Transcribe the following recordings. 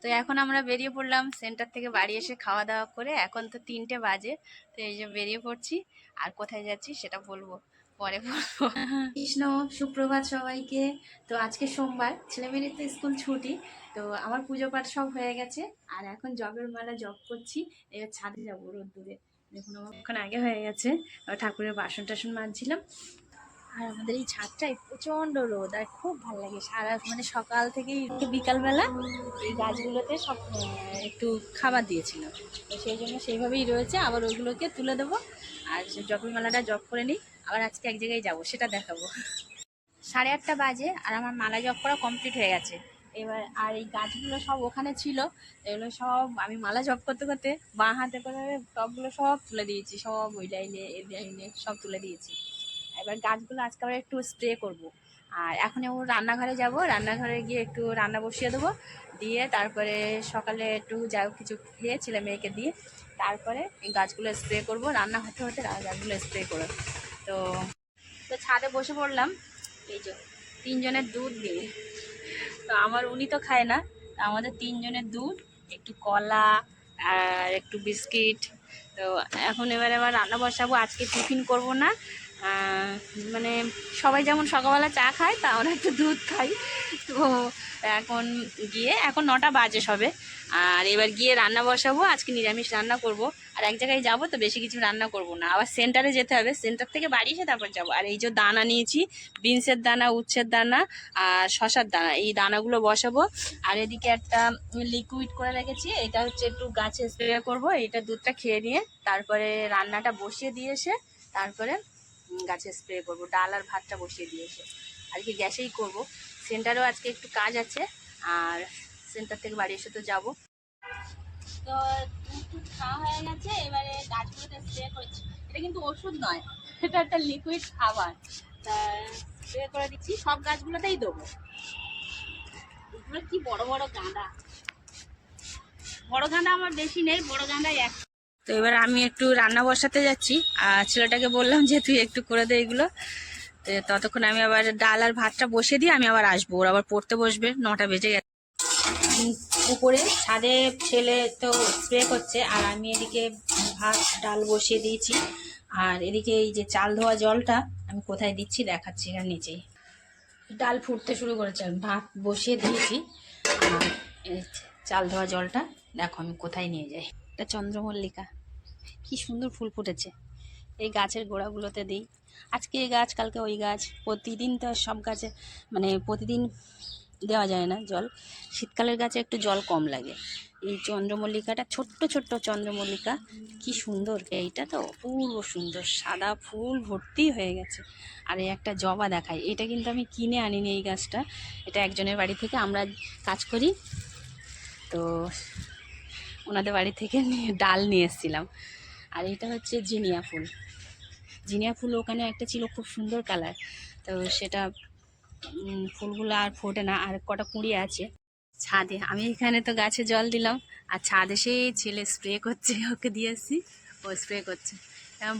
তো এখন আমরা বেরিয়ে পড়লাম সেন্টার থেকে বাড়ি এসে খাওয়া দাওয়া করে। এখন তো 3টে বাজে, তো এই যে বেরিয়ে পড়ছি। আর কোথায় যাচ্ছি সেটা বলবো পরে বলবো। কৃষ্ণ সুপ্রভাত সবাইকে। তো আজকে সোমবার, ছেলেমেয়ের তো স্কুল ছুটি। তো আমার পুজো পাঠ সব হয়ে গেছে, আর এখন জবের মেলা জব করছি। এবার ছাদে যাবো রোদ্দুরে, দেখুন আমার ওখানে আগে হয়ে গেছে। ঠাকুরের বাসন টাসন মাজছিলাম। আর আমাদের এই ছাদটায় প্রচন্ড রোদ, আর খুব ভালো লাগে সারা মানে সকাল থেকে বিকালবেলা এই গাছগুলোতে সব একটু খাবার দিয়েছিল, তো সেই জন্য সেইভাবেই রয়েছে। আবার ওইগুলোকে তুলে দেবো, আর জবের মেলাটা জব করে নিই। আবার আজকে এক জায়গায় যাবো, সেটা দেখাবো। 8:30 বাজে, আর আমার মালা জব করা কমপ্লিট হয়ে গেছে এবার। আর এই গাছগুলো সব ওখানে ছিল, এগুলো সব আমি মালা জব করতে করতে বাঁ হাতে করে টবগুলো সব তুলে দিয়েছি, সব ওই লাইনে এই লাইনে সব তুলে দিয়েছি। এবার গাছগুলো আজকে আবার একটু স্প্রে করব। আর এখন ও রান্নাঘরে যাব, রান্নাঘরে গিয়ে একটু রান্না বসিয়ে দেবো, দিয়ে তারপরে সকালে একটু যাই কিছু খেয়ে ছেলে মেয়েকে দিয়ে তারপরে এই গাছগুলো স্প্রে করব। রান্না হতে হতে গাছগুলো স্প্রে করে তো তো ছাদে বসে পড়লাম। এই যে 3 জনের দুধ দিয়ে, তো আমার উনি তো খায় না, আমাদের 3 জনের দুধ, একটু কলা আর একটু বিস্কিট। তো এখন এবারে আবার রান্না বসাবো। আজকে টিফিন করব না, মানে সবাই যেমন সকালবেলা চা খায়, তা আমরা একটু দুধ খাই। তো এখন গিয়ে এখন 9টা বাজে সবে, আর এবার গিয়ে রান্না বসাবো। আজকে নিরামিষ রান্না করব। আর এক জায়গায় যাব, তো বেশি কিছু রান্না করব না, আবার সেন্টারে যেতে হবে, সেন্টার থেকে বাড়ি এসে তারপর যাব। আর এই যে দানা নিয়েছি, বিনসের দানা, উচ্ছের দানা আর শশার দানা, এই দানাগুলো বসাবো। আর এদিকে একটা লিকুইড করে রেখেছি, এটা হচ্ছে একটু গাছে স্প্রে করব। এটা দুধটা খেয়ে নিয়ে তারপরে রান্নাটা বসিয়ে দিয়ে এসে তারপরে গাছে স্প্রে করব। ডাল আর ভাতটা বসিয়ে দিয়ে এসে আর কি গ্যাসেই করব। সেন্টারেও আজকে একটু কাজ আছে, আর সেন্টার থেকে বাড়ি এসে তো যাবো। তো দুধ খাওয়া হয়ে গেছে, এবারে গাছগুলোতে স্প্রে করছি। এটা কিন্তু ওষুধ নয়, এটা একটা লিকুইড খাবার। তা স্প্রে করে দিচ্ছি, সব গাছগুলোতেই দেবো। এগুলো কি বড় বড় গাঁদা, বড় গাঁদা আমার বেশি নেই, বড় গাঁদাই এক। তো এবার আমি একটু রান্না বসাতে যাচ্ছি, আর ছেলেটাকে বললাম যে তুই একটু করে দে এগুলো। তো ততক্ষণ আমি আবার ডাল আর ভাতটা বসিয়ে দিয়ে আমি আবার আসবো, ওর আবার পড়তে বসবে, 9টা বেজে গেছে। উপরে ছাদে ছেলে তো স্প্রে করছে, আর আমি এদিকে ভাত ডাল বসিয়ে দিয়েছি। আর এদিকে এই যে চাল ধোয়া জলটা আমি কোথায় দিচ্ছি দেখাচ্ছি, এখানে নিচেই। ডাল ফুটতে শুরু করেছে, ভাত বসিয়ে দিয়েছি, আর চাল ধোয়া জলটা দেখো আমি কোথায় নিয়ে যাই। এটা চন্দ্রমল্লিকা, কি সুন্দর ফুল ফুটেছে। এই গাছের গোড়াগুলোতে দিই, আজকে এই গাছ কালকে ওই গাছ, প্রতিদিন তো সব গাছে মানে প্রতিদিন দেওয়া যায় না জল। শীতকালের গাছে একটু জল কম লাগে। এই চন্দ্রমল্লিকাটা ছোট্ট ছোট্ট চন্দ্রমল্লিকা, কি সুন্দর। এইটা তো অপূর্ব সুন্দর, সাদা ফুল ভর্তি হয়ে গেছে। আর এই একটা জবা দেখাই, এটা কিন্তু আমি কিনে আনিনি এই গাছটা, এটা একজনের বাড়ি থেকে আমরা কাজ করি, তো ওনাদের বাড়ি থেকে ডাল নিয়ে এসেছিলাম। আর এটা হচ্ছে জিনিয়া ফুল, জিনিয়া ফুল ওখানে একটা ছিল খুব সুন্দর কালার, তো সেটা ফুলগুলো আর ফোটে না, আর কটা কুঁড়ি আছে ছাদে। আমি এখানে তো গাছে জল দিলাম, আর ছাদে সেই ছেলে স্প্রে করছে, ওকে দিয়ে আসছি, ও স্প্রে করছে।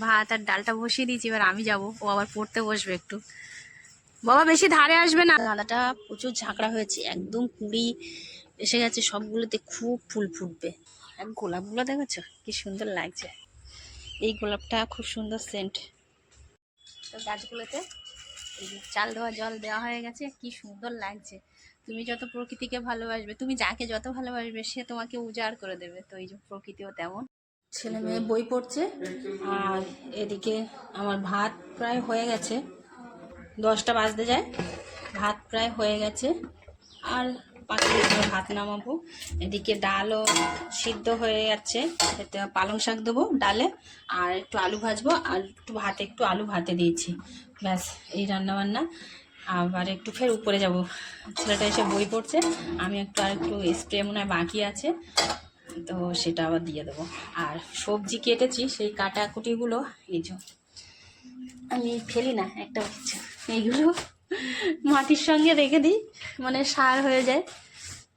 ভাত আর ডালটা বসিয়ে দিয়েছি, এবার আমি যাব, ও আবার পড়তে বসবে একটু। বাবা বেশি ধারে আসবে না। গাঁদাটা প্রচুর ঝাঁকড়া হয়েছে, একদম কুঁড়ি এসে গেছে, সবগুলোতে খুব ফুল ফুটবে। আর গোলাপগুলো দেখেছো কি সুন্দর লাগছে, এই গোলাপটা খুব সুন্দর সেন্ট। তো গাছগুলোতে এই যে চাল ধোয়া জল দেওয়া হয়ে গেছে, কি সুন্দর লাগছে। তুমি যত প্রকৃতিকে ভালোবাসবে, তুমি যাকে যত ভালোবাসবে সে তোমাকে উজাড় করে দেবে। তো এই যে প্রকৃতিও তেমন। ছেলে মেয়ে বই পড়ছে, আর এদিকে আমার ভাত প্রায় হয়ে গেছে, 10টা বাজতে যায়, ভাত প্রায় হয়ে গেছে। আর 5 মিনিট পরে ভাত নামাবো। এদিকে ডালও সিদ্ধ হয়ে যাচ্ছে, এতে পালং শাক দেবো ডালে, আর একটু আলু ভাজবো, আর একটু ভাতে একটু আলু ভাতে দিয়েছি, ব্যাস এই রান্নাবান্না। আবার একটু ফের উপরে যাব, ছেলেটা এসে বই পড়ছে, আমি একটু আর একটু স্প্রে মনে হয় বাকি আছে, তো সেটা আবার দিয়ে দেবো। আর সবজি কেটেছি, সেই কাটাকুটিগুলো এই যে আমি ফেলি না, একটা হচ্ছে এইগুলো মাটির সঙ্গে রেখে দিই, মানে সার হয়ে যায়।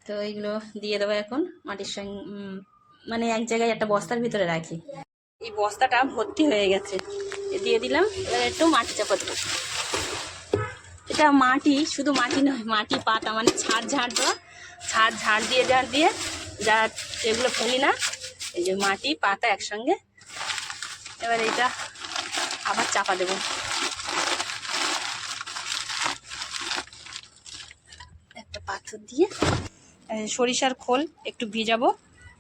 তো এইগুলো দিয়ে দেবো এখন মাটির সঙ্গে, মানে এক জায়গায় একটা বস্তার ভিতরে রাখি। এই বস্তাটা ভর্তি হয়ে গেছে, দিয়ে দিলাম। এবার একটু মাটি চাপা দেবো। এটা মাটি, শুধু মাটি নয়, মাটি পাতা, মানে ছাড় ঝাড় দেওয়া, ছাড় ঝাড় দিয়ে যা এগুলো ফেলি না, এই যে মাটি পাতা একসঙ্গে। এবার এটা আবার চাপা দেবো। একটা পাথর দিয়ে সরিষার খোল একটু ভিজাবো,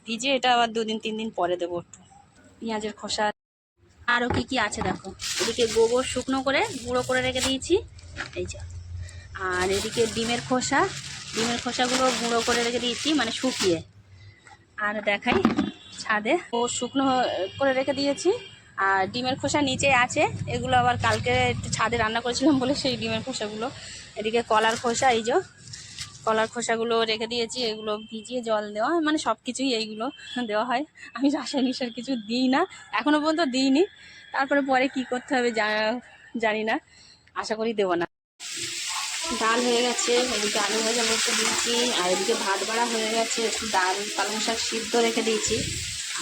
ভিজে এটা আবার 2-3 দিন পরে দেবো। একটু পেঁয়াজের খোসা, আরও কি কি আছে দেখো। এদিকে গোবর শুকনো করে গুঁড়ো করে রেখে দিয়েছি, এই যে। আর এদিকে ডিমের খোসাগুলো গুঁড়ো করে রেখে দিয়েছি, মানে শুকিয়ে। আর দেখাই, ছাদে ও শুকনো করে রেখে দিয়েছি। আর ডিমের খোসা নিচে আছে, এগুলো আবার কালকে একটু ছাদে রান্না করেছিলাম বলে সেই ডিমের খোসাগুলো। এদিকে কলার খোসা, এই যে কলার খোসাগুলো রেখে দিয়েছি, এগুলো ভিজিয়ে জল দেওয়া, মানে সব কিছুই এইগুলো দেওয়া হয়। আমি রাসায়নিক সার কিছু দিই না, এখনও পর্যন্ত দিইনি। তারপরে পরে কি করতে হবে জানি না, আশা করি দেবো না। ডাল হয়ে গেছে, এদিকে আলু ভাজা বসে দিয়েছি। আর এদিকে ভাত বাড়া হয়ে গেছে, একটু ডাল পালং শাক সিদ্ধ রেখে দিয়েছি।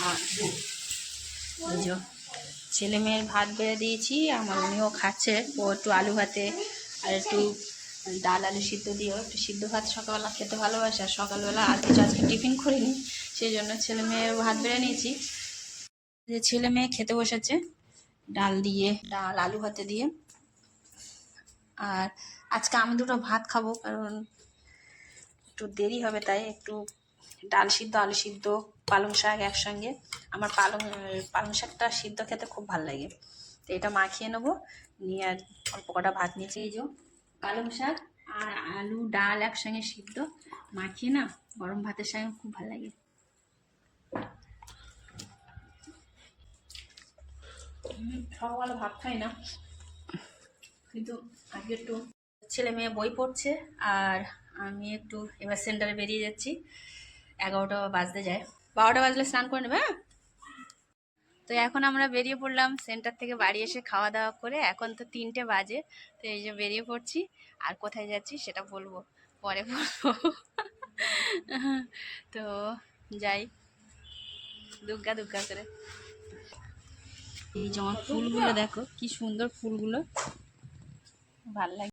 আর এই যে ছেলে মেয়ের ভাত বেড়ে দিয়েছি, আমার উনিও খাচ্ছে। ও একটু আলু ভাতে আর একটু ডাল আলু সিদ্ধ দিয়েও একটু সিদ্ধ ভাত সকালবেলা খেতে ভালোবাসে। আর সকালবেলা আর কিছু আজকে টিফিন করিনি, সেই জন্য ছেলে মেয়ের ভাত বেড়ে নিয়েছি। যে ছেলে মেয়ে খেতে বসেছে ডাল আলু ভাতে দিয়ে। আর আজকে আমি দুটো ভাত খাবো, কারণ একটু দেরি হবে, তাই একটু ডাল সিদ্ধ আলু সিদ্ধ পালং শাক একসঙ্গে। আমার পালং শাকটা সিদ্ধ খেতে খুব ভালো লাগে, তো এটা মাখিয়ে নেবো। নিয়ে আর অল্প কটা ভাত নিয়েছি, এই যে পালং শাক আর আলু ডাল একসঙ্গে সিদ্ধ মাখিয়ে না গরম ভাতের সঙ্গে খুব ভালো লাগে। সকালে ভাত খাই না, কিন্তু আজকে একটু ছেলে মেয়ে বই পড়ছে আর আমি একটু এবার সেন্টারে বেরিয়ে যাচ্ছি। 11টা বাজতে যায়, 12টা বাজলে স্নান করে নেবে। তো এখন আমরা বেরিয়ে পড়লাম সেন্টার থেকে, বাড়ি এসে খাওয়া দাওয়া করে। এখন তো 3টে বাজে, তো এই যে বেরিয়ে পড়ছি। আর কোথায় যাচ্ছি সেটা বলবো, পরে বলবো। তো যাই দুগ্গা দুগ্গা করে। এই যে আমার ফুলগুলো দেখো কি সুন্দর, ফুলগুলো ভাল লাগে।